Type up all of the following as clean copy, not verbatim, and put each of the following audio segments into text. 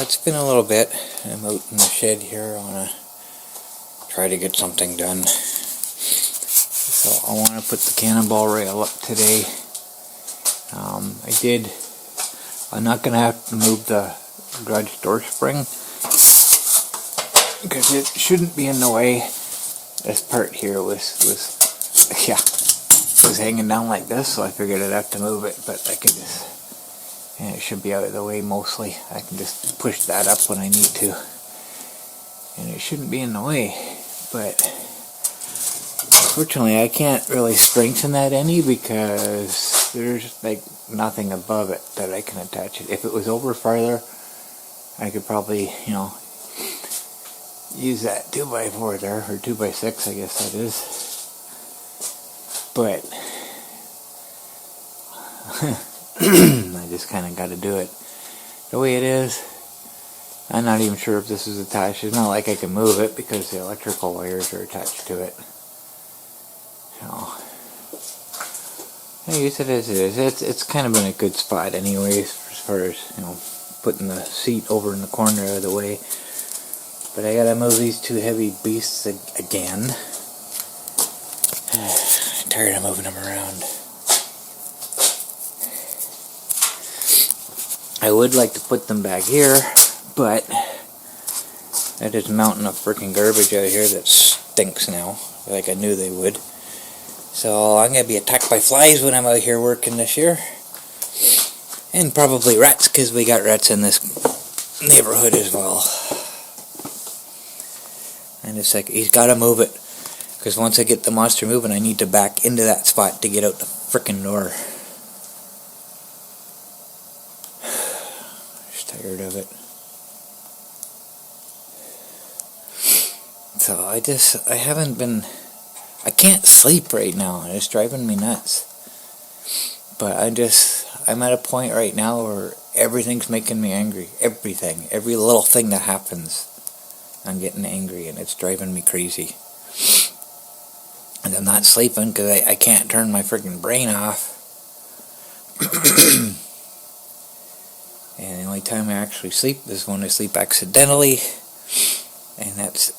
It's been a little bit. I'm out in the shed here. I want to try to get something done. So I want to put the Cannonball rail up today. I'm not going to have to move the garage door spring because it shouldn't be in the way. This part here was hanging down like this, so I figured I'd have to move it, but I could just, and it should be out of the way mostly. I can just push that up when I need to, and it shouldn't be in the way. But unfortunately I can't really strengthen that any because there's like nothing above it that I can attach it. If it was over farther, I could probably, use that 2x4 there, or 2x6 I guess that is. But I just kind of got to do it the way it is. I'm not even sure if this is attached. It's not like I can move it because the electrical wires are attached to it. So, I guess it is. It's kind of in a good spot anyways, as far as, putting the seat over in the corner of the way. But I gotta move these two heavy beasts again. I'm tired of moving them around. I would like to put them back here, but that is a mountain of freaking garbage out here that stinks now, like I knew they would. So I'm going to be attacked by flies when I'm out here working this year. And probably rats, because we got rats in this neighborhood as well. And it's like, he's got to move it. Because once I get the monster moving, I need to back into that spot to get out the frickin' door. Just tired of it. So I can't sleep right now, and it's driving me nuts. But I'm at a point right now where everything's making me angry. Everything. Every little thing that happens, I'm getting angry, and it's driving me crazy. And I'm not sleeping because I can't turn my freaking brain off. And the only time I actually sleep is when I sleep accidentally. And that's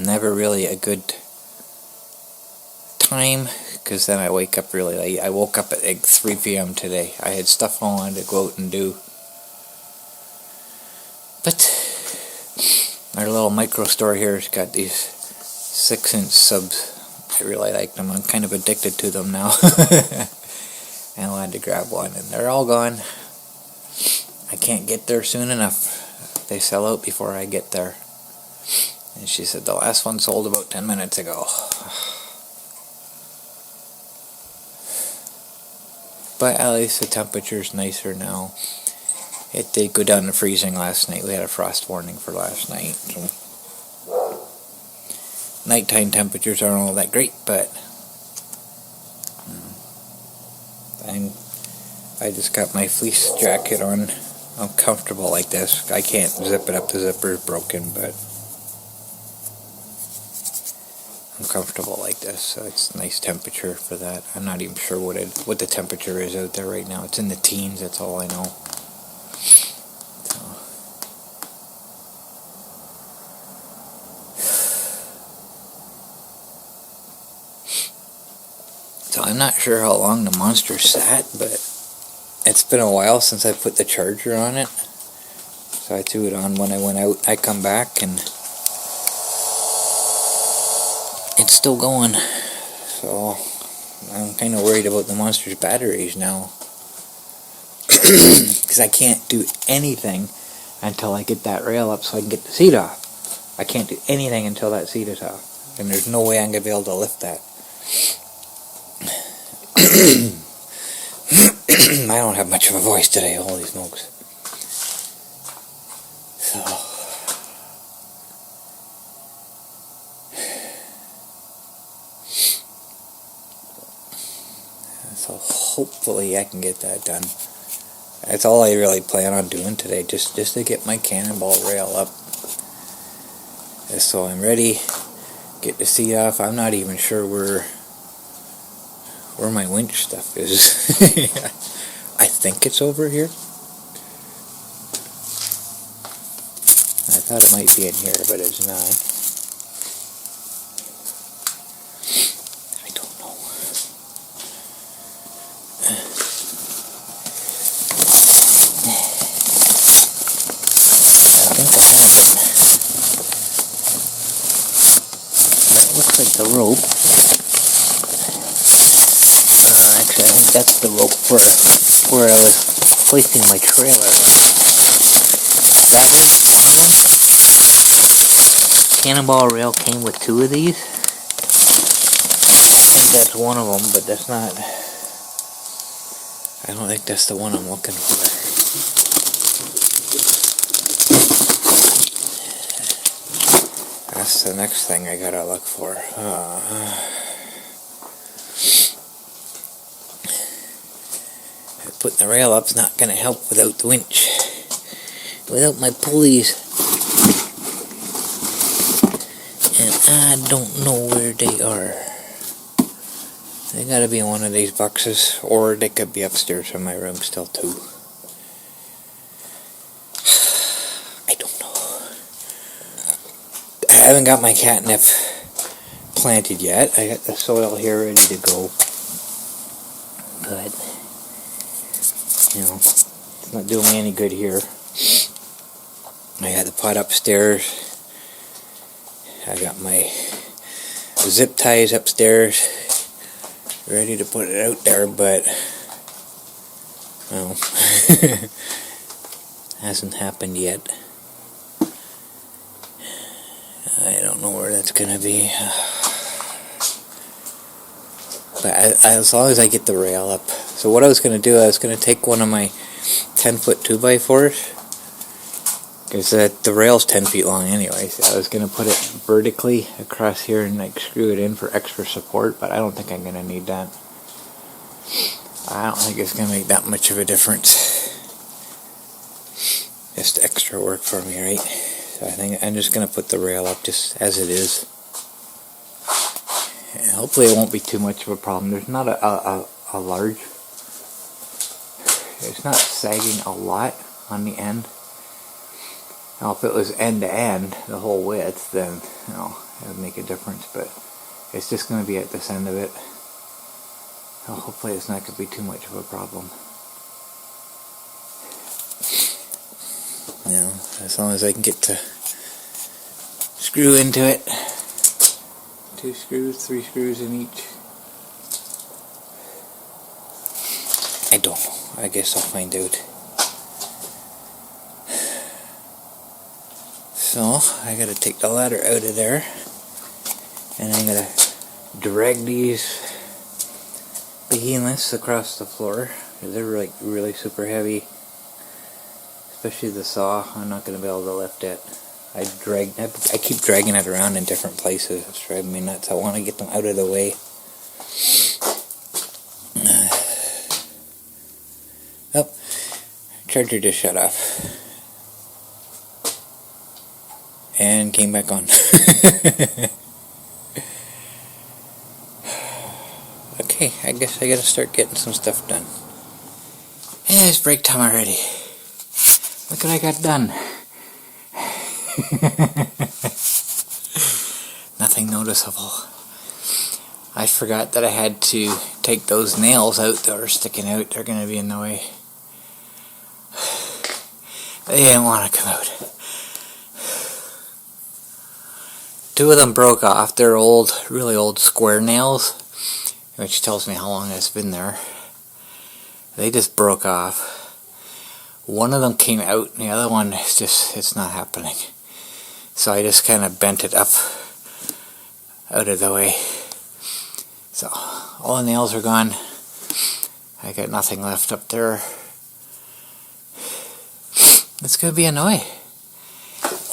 never really a good time, because then I wake up really late. I woke up at like 3 p.m. today. I had stuff I wanted to go out and do. But our little micro store here has got these 6-inch subs. I really like them. I'm kind of addicted to them now. And I wanted to grab one, and they're all gone. I can't get there soon enough. They sell out before I get there. And she said the last one sold about 10 minutes ago. But at least the temperature's nicer now. It did go down to freezing last night. We had a frost warning for last night. So nighttime temperatures aren't all that great, but I just got my fleece jacket on. I'm comfortable like this. I can't zip it up. The zipper's broken, but I'm comfortable like this, so it's nice temperature for that. I'm not even sure what the temperature is out there right now. It's in the teens, that's all I know. So I'm not sure how long the monster sat, but it's been a while since I put the charger on it. So I threw it on when I went out. I come back and it's still going. So I'm kind of worried about the monster's batteries now. Because I can't do anything until I get that rail up so I can get the seat off. I can't do anything until that seat is off. And there's no way I'm going to be able to lift that. I don't have much of a voice today, holy smokes. So hopefully I can get that done. That's all I really plan on doing today, just to get my Cannonball rail up. So I'm ready, get the seat off. I'm not even sure where my winch stuff is. I think it's over here. thought it might be in here, but it's not. I don't know. I think I have it. But it looks like the rope. Actually, I think that's the rope for where I was hoisting my trailer. That is one of them. Cannonball rail came with 2 of these. I think that's one of them, but that's not. I don't think that's the one I'm looking for. That's the next thing I gotta look for. Putting the rail up's not gonna help without the winch. Without my pulleys. And I don't know where they are. They gotta be in one of these boxes, or they could be upstairs in my room still too. I don't know. I haven't got my catnip planted yet. I got the soil here ready to go. But, you know, it's not doing me any good here. I got the pot upstairs. I got my zip ties upstairs ready to put it out there, but well, hasn't happened yet. I don't know where that's gonna be, but as long as I get the rail up. So what I was gonna do, I was gonna take one of my 10-foot 2x4s, because the rail's 10 feet long anyway, so I was going to put it vertically across here and like screw it in for extra support, but I don't think I'm going to need that. I don't think it's going to make that much of a difference. Just extra work for me, right? So I think I'm just going to put the rail up just as it is. And hopefully it won't be too much of a problem. There's not a large... It's not sagging a lot on the end. Now, if it was end to end, the whole width, then, you know, it would make a difference, but it's just going to be at this end of it. So hopefully it's not going to be too much of a problem. You know, as long as I can get to screw into it. 2 screws, 3 screws in each. I don't know. I guess I'll find out. So, I gotta take the ladder out of there, and I'm gonna drag these behemoths across the floor, because they're like really super heavy, especially the saw. I'm not gonna be able to lift it. I keep dragging it around in different places. It's driving me nuts. I want to get them out of the way. Oh, charger just shut off. And came back on. Okay, I guess I gotta start getting some stuff done. Hey, it's break time already. Look what I got done. Nothing noticeable. I forgot that I had to take those nails out that are sticking out. They're gonna be in the way. They didn't want to come out. 2 of them broke off. They're old, really old square nails, which tells me how long it's been there. They just broke off. One of them came out, and the other one is just, it's not happening. So I just kind of bent it up out of the way. So all the nails are gone. I got nothing left up there. It's going to be annoying.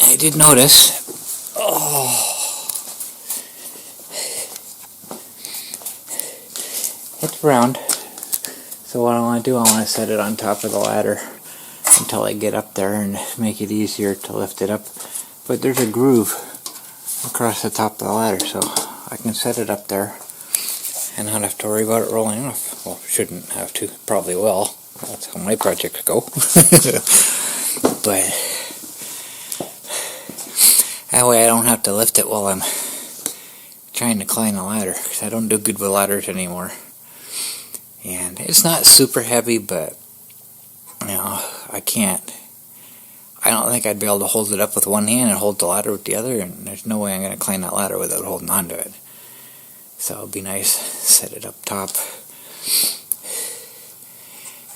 I did notice. It's round. So what I want to do, I want to set it on top of the ladder until I get up there and make it easier to lift it up. But there's a groove across the top of the ladder, so I can set it up there and not have to worry about it rolling off. Well, shouldn't have to. Probably will. That's how my projects go. But That way I don't have to lift it while I'm trying to climb a ladder, because I don't do good with ladders anymore. And it's not super heavy, but you know, I don't think I'd be able to hold it up with one hand and hold the ladder with the other, and there's no way I'm going to climb that ladder without holding on to it. So it'd be nice, set it up top,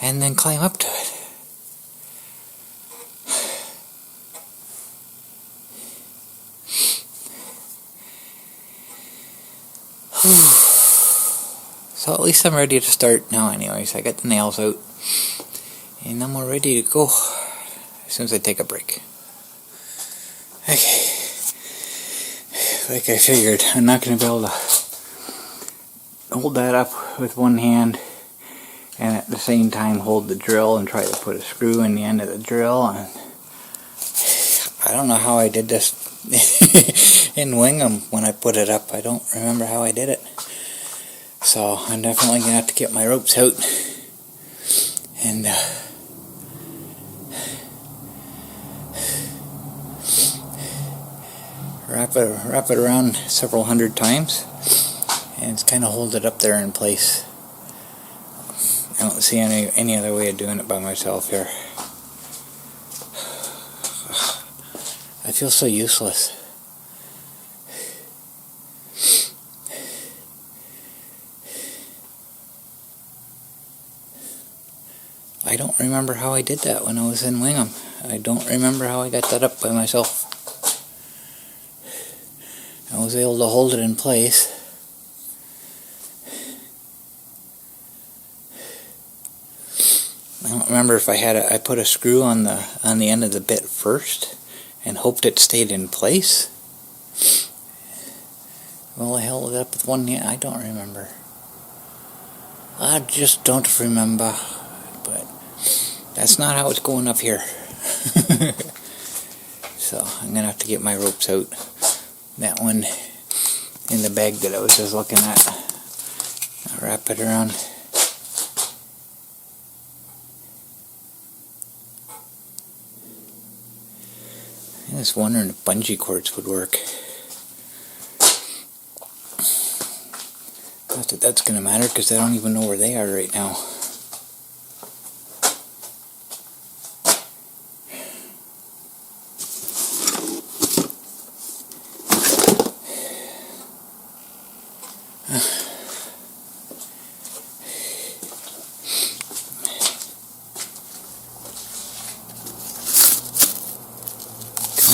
and then climb up to it. So at least I'm ready to start now anyways. I got the nails out, and then we're ready to go as soon as I take a break. Okay, like I figured, I'm not going to be able to hold that up with one hand and at the same time hold the drill and try to put a screw in the end of the drill. And I don't know how I did this in Wingham when I put it up. I don't remember how I did it. So I'm definitely going to have to get my ropes out and wrap it around several hundred times, and it's kind of hold it up there in place. I don't see any other way of doing it by myself here. I feel so useless. I don't remember how I did that when I was in Wingham. I don't remember how I got that up by myself. I was able to hold it in place. I don't remember if I put a screw on the end of the bit first and hoped it stayed in place. Well, I held it up with one hand. I don't remember. I just don't remember. But that's not how it's going up here. So I'm going to have to get my ropes out. That one in the bag that I was just looking at. I'll wrap it around. I was wondering if bungee cords would work. Not that that's going to matter, because I don't even know where they are right now.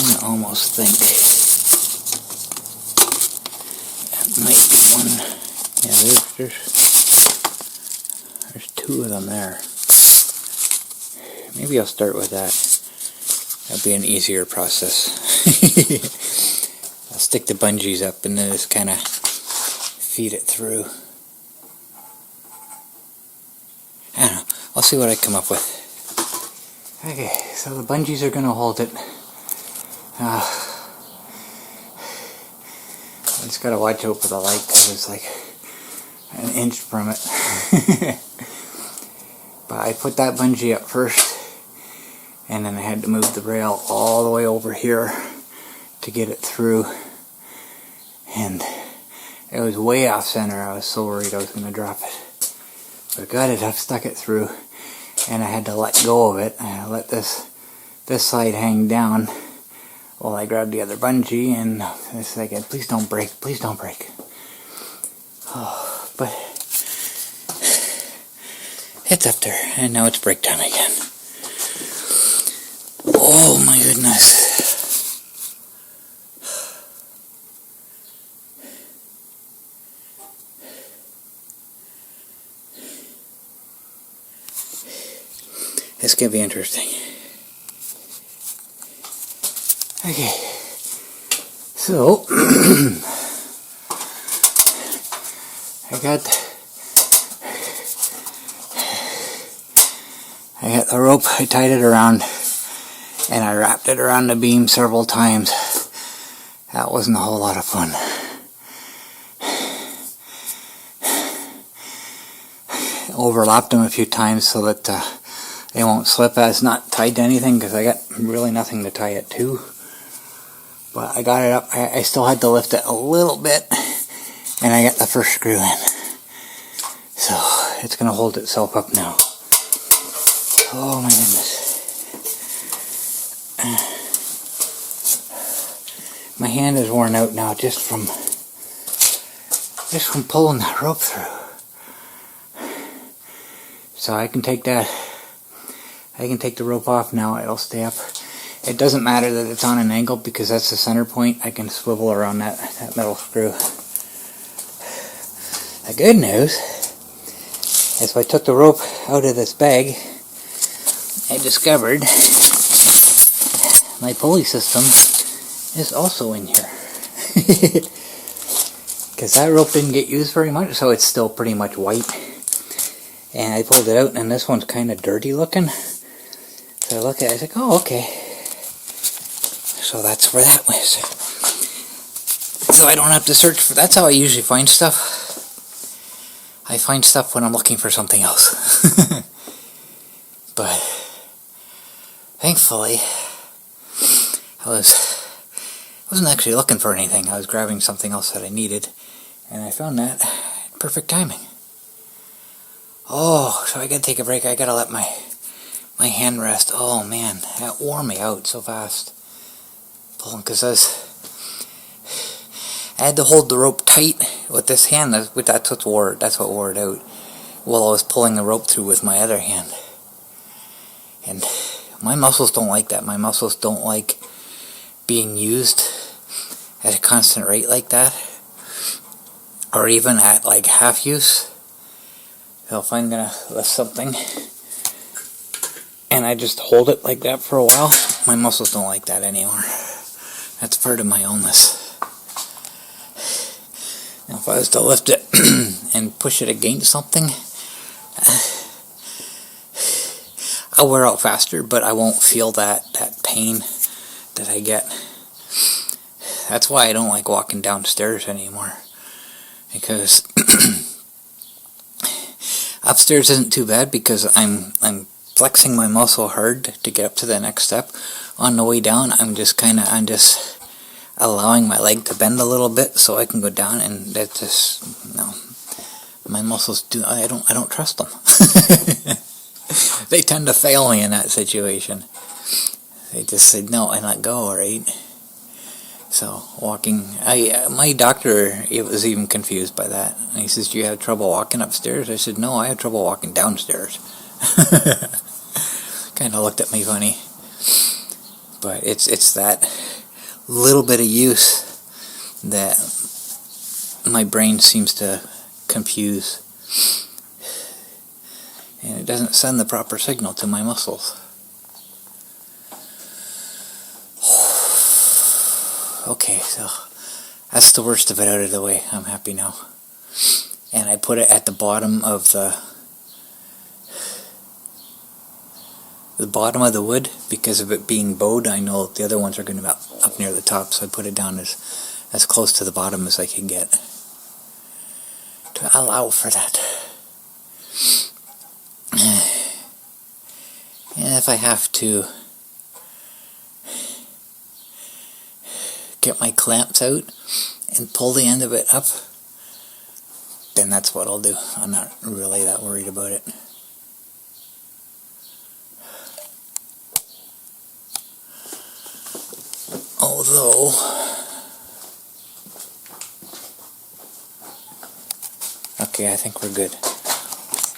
I almost think that might be one. Yeah, there's two of them there. Maybe I'll start with that. That'll be an easier process. I'll stick the bungees up and then just kind of feed it through. I don't know. I'll see what I come up with. Okay, so the bungees are going to hold it. I just gotta watch out for the light, because it's like an inch from it. But I put that bungee up first, and then I had to move the rail all the way over here to get it through, and it was way off center. I was so worried I was going to drop it, but I got it. I've stuck it through, and I had to let go of it. I let this side hang down. Well, I grabbed the other bungee, and it's like, please don't break, please don't break. Oh, but it's up there, and now it's break time again. Oh my goodness. This could be interesting. Okay, so I got the rope. I tied it around, and I wrapped it around the beam several times. That wasn't a whole lot of fun. Overlapped them a few times so that they won't slip. It's not tied to anything because I got really nothing to tie it to. But I got it up. I still had to lift it a little bit, and I got the first screw in. So it's going to hold itself up now. Oh my goodness. My hand is worn out now just from pulling that rope through. So I can take that. I can take the rope off now. It'll stay up. It doesn't matter that it's on an angle because that's the center point. I can swivel around that metal screw. The good news is when I took the rope out of this bag, I discovered my pulley system is also in here. Because that rope didn't get used very much, so it's still pretty much white. And I pulled it out, and this one's kind of dirty looking. So I look at it, I was like, oh, okay. So that's where that was. So I don't have to search for, that's how I usually find stuff. I find stuff when I'm looking for something else. But thankfully, I wasn't actually looking for anything. I was grabbing something else that I needed, and I found that. Perfect timing. Oh, so I gotta take a break. I gotta let my hand rest. Oh man, that wore me out so fast. Pulling, because I had to hold the rope tight with this hand. That's what wore it out. While I was pulling the rope through with my other hand. And my muscles don't like that. My muscles don't like being used at a constant rate like that. Or even at like half use. So if I'm going to lift something and I just hold it like that for a while, my muscles don't like that anymore. That's part of my illness. Now if I was to lift it and push it against something, I'll wear out faster, but I won't feel that pain that I get. That's why I don't like walking downstairs anymore. Because upstairs isn't too bad because I'm flexing my muscle hard to get up to the next step. On the way down, I'm just allowing my leg to bend a little bit so I can go down, and that's just, no, my muscles I don't trust them. They tend to fail me in that situation. They just say no and let go, right? So walking, my doctor, it was even confused by that. And he says, "Do you have trouble walking upstairs?" I said, "No, I have trouble walking downstairs." Kind of looked at me funny, but it's that little bit of use that my brain seems to confuse, and it doesn't send the proper signal to my muscles. Okay, so that's the worst of it out of the way. I'm happy now. And I put it at the bottom of the bottom of the wood because of it being bowed. I know the other ones are going to be up near the top, so I put it down as close to the bottom as I can get to allow for that. And if I have to get my clamps out and pull the end of it up, then that's what I'll do. I'm not really that worried about it. Although, okay, I think we're good.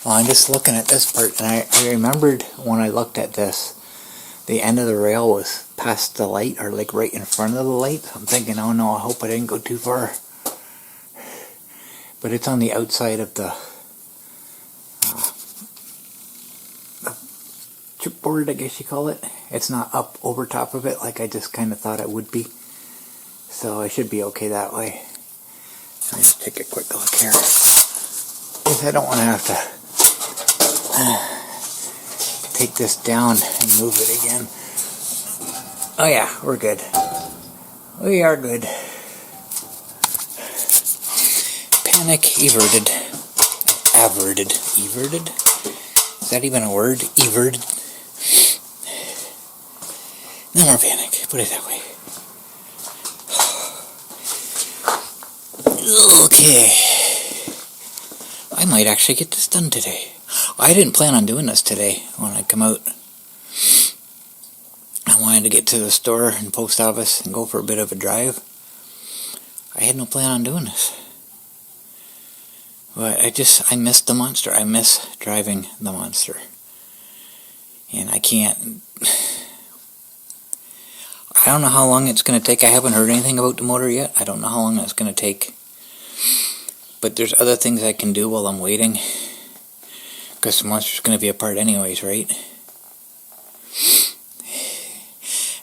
Well, I'm just looking at this part, and I remembered when I looked at this, the end of the rail was past the light, or like right in front of the light. I'm thinking, oh no, I hope I didn't go too far. But it's on the outside of the chipboard, I guess you call it. It's not up over top of it like I just kind of thought it would be. So I should be okay that way. Let me just take a quick look here, because I don't want to have to take this down and move it again. Oh yeah, we're good. We are good. Panic everted. Averted. Everted? Is that even a word? Everted? No more panic. Put it that way. Okay. I might actually get this done today. I didn't plan on doing this today when I come out. I wanted to get to the store and post office and go for a bit of a drive. I had no plan on doing this. But I miss the monster. I miss driving the monster. And I don't know how long it's going to take. I haven't heard anything about the motor yet. I don't know how long it's going to take. But there's other things I can do while I'm waiting. Because the monster's going to be apart anyways, right?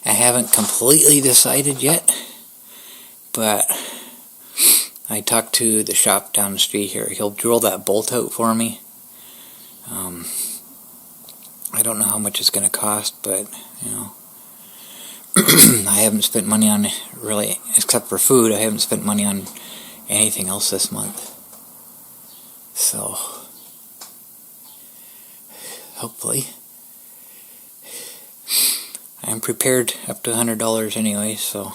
I haven't completely decided yet. But I talked to the shop down the street here. He'll drill that bolt out for me. I don't know how much it's going to cost, but, you know. I haven't spent money on, really, except for food, I haven't spent money on anything else this month. So, hopefully. I'm prepared up to $100 anyway, so.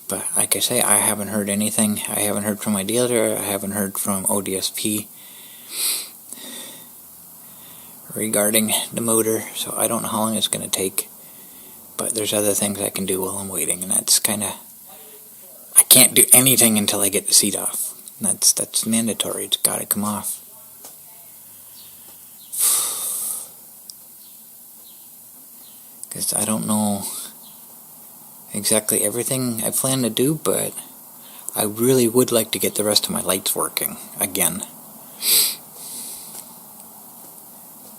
But, like I say, I haven't heard anything. I haven't heard from my dealer. I haven't heard from ODSP regarding the motor, so I don't know how long it's going to take. But there's other things I can do while I'm waiting, and that's kind of... I can't do anything until I get the seat off. That's mandatory. It's got to come off. Because I don't know exactly everything I plan to do, but I really would like to get the rest of my lights working again.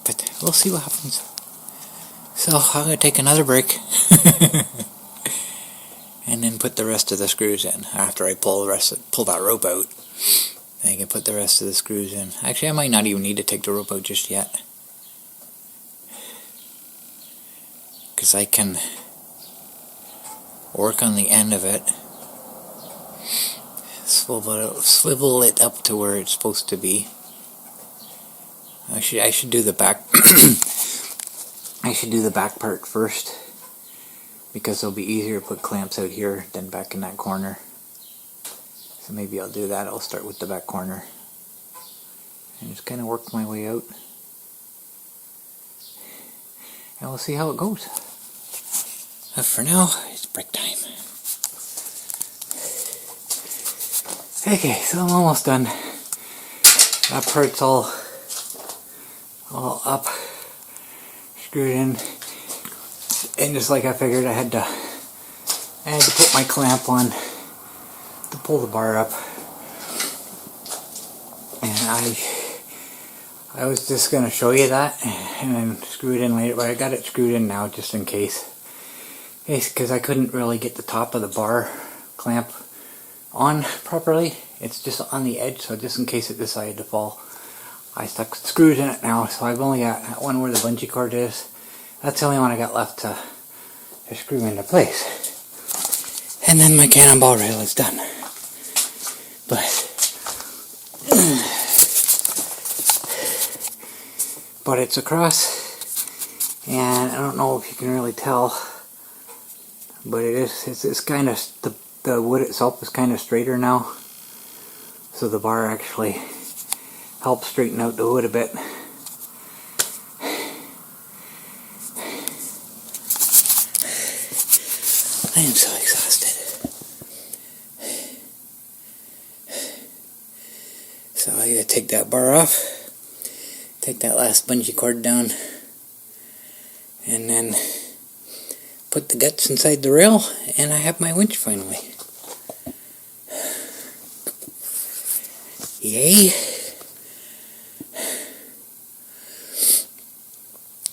But we'll see what happens. So I'm going to take another break and then put the rest of the screws in. After I pull that rope out, I can put the rest of the screws in. Actually, I might not even need to take the rope out just yet, because I can work on the end of it, swivel it up to where it's supposed to be. I should do the back. I should do the back part first, because it'll be easier to put clamps out here than back in that corner. So maybe I'll do that. I'll start with the back corner and just kind of work my way out, and we'll see how it goes. But for now, it's break time. Okay, so I'm almost done. That part's all up, screwed in, and just like I figured, I had to put my clamp on to pull the bar up. And I was just going to show you that and then screw it in later, but I got it screwed in now just in case, because I couldn't really get the top of the bar clamp on properly. It's just on the edge, so just in case it decided to fall, I stuck screws in it now. So I've only got that one where the bungee cord is. That's the only one I got left to screw into place. And then my Cannonball rail is done. But it's across, and I don't know if you can really tell, but it's kind of, the wood itself is kind of straighter now, so the bar actually helps straighten out the wood a bit. I am so exhausted. So I gotta take that bar off, take that last bungee cord down, and then put the guts inside the rail, and I have my winch finally. Yay!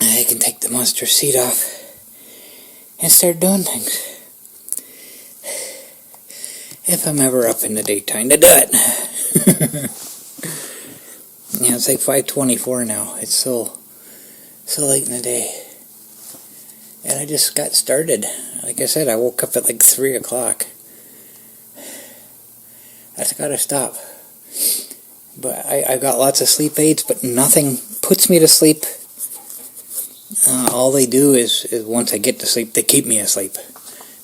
I can take the monster seat off and start doing things. If I'm ever up in the daytime to do it. Yeah, it's like 5:24 now. It's so late in the day. And I just got started. Like I said, I woke up at like 3 o'clock. That's gotta stop. But I got lots of sleep aids, but nothing puts me to sleep. All they do is once I get to sleep, they keep me asleep.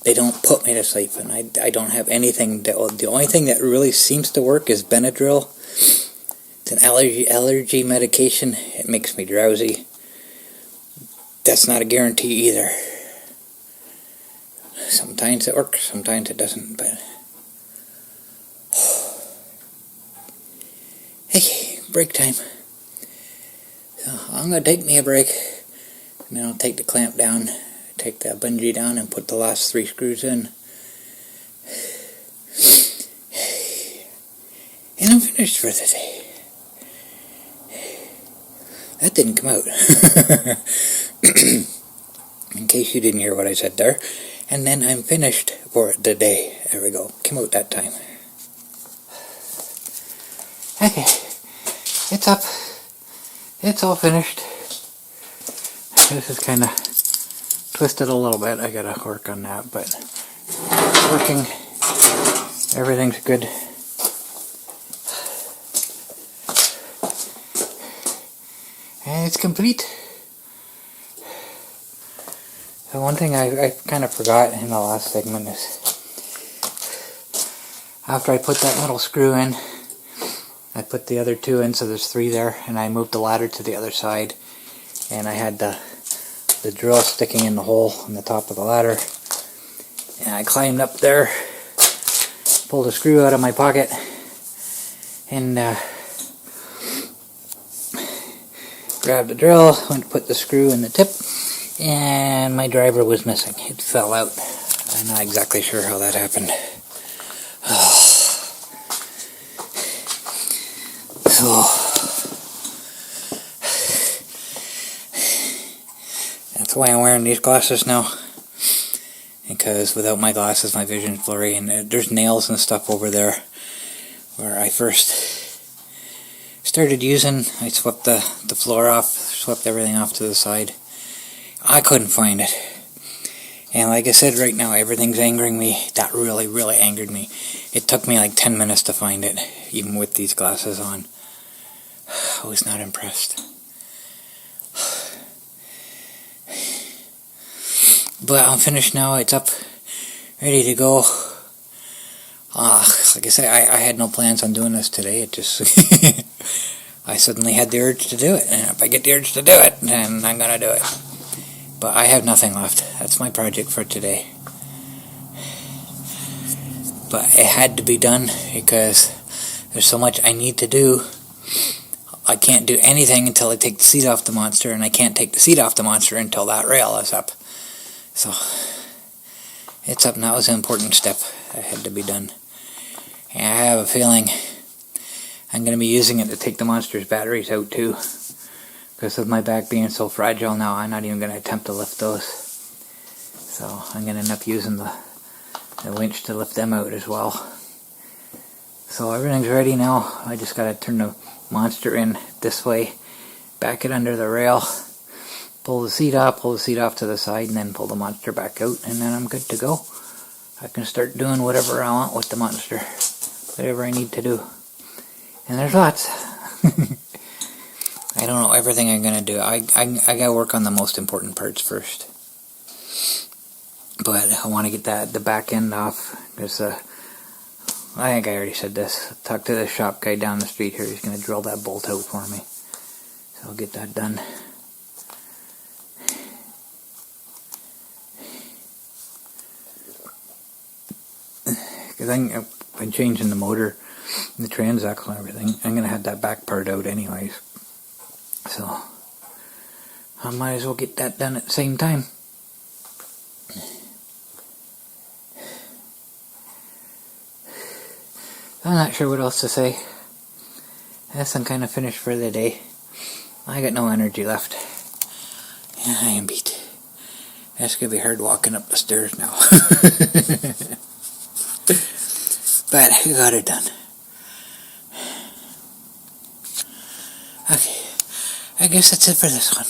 they don't put me to sleep, and I don't have anything. The only thing that really seems to work is Benadryl. It's an allergy medication. It makes me drowsy. That's not a guarantee either. Sometimes it works, sometimes it doesn't, but... Okay, break time. So I'm going to take me a break, and then I'll take the clamp down, take the bungee down, and put the last 3 screws in. And I'm finished for the day. That didn't come out. In case you didn't hear what I said there. And then I'm finished for the day. There we go. Came out that time. Okay. It's up. It's all finished. This is kind of twisted a little bit. I gotta work on that, but it's working. Everything's good. And it's complete. So one thing I kind of forgot in the last segment is after I put that little screw in, I put the other 2 in, so there's 3 there, and I moved the ladder to the other side, and I had the drill sticking in the hole on the top of the ladder, and I climbed up there, pulled a screw out of my pocket, and grabbed the drill, went to put the screw in the tip, and my driver was missing. It fell out. I'm not exactly sure how that happened. So that's why I'm wearing these glasses now, because without my glasses my vision's blurry, and there's nails and stuff over there where I first started using. I swept the floor off, swept everything off to the side. I couldn't find it, and like I said, right now everything's angering me. That really angered me. It took me like 10 minutes to find it, even with these glasses on. I was not impressed. But I'm finished now. It's up, ready to go. Like I said, I had no plans on doing this today. It just I suddenly had the urge to do it, and if I get the urge to do it, then I'm gonna do it. But I have nothing left. That's my project for today. But it had to be done because there's so much I need to do. I can't do anything until I take the seat off the monster, and I can't take the seat off the monster until that rail is up. So it's up, and that was an important step that had to be done. And I have a feeling I'm going to be using it to take the monster's batteries out too. Because of my back being so fragile now, I'm not even going to attempt to lift those. So I'm going to end up using the winch to lift them out as well. So everything's ready now. I just got to turn the monster in this way, back it under the rail, pull the seat off to the side, and then pull the monster back out, and then I'm good to go. I can start doing whatever I want with the monster, whatever I need to do. And there's lots. I don't know everything I'm going to do. I got to work on the most important parts first. But I want to get the back end off, because I think I already said this. Talk to the shop guy down the street here. He's going to drill that bolt out for me. So I'll get that done. Because I'm changing the motor, the transaxle and everything. I'm going to have that back part out anyways. So I might as well get that done at the same time. I'm not sure what else to say. I guess I'm kind of finished for the day. I got no energy left. Yeah, I am beat. That's going to be hard walking up the stairs now. But I got it done. Okay. I guess that's it for this one.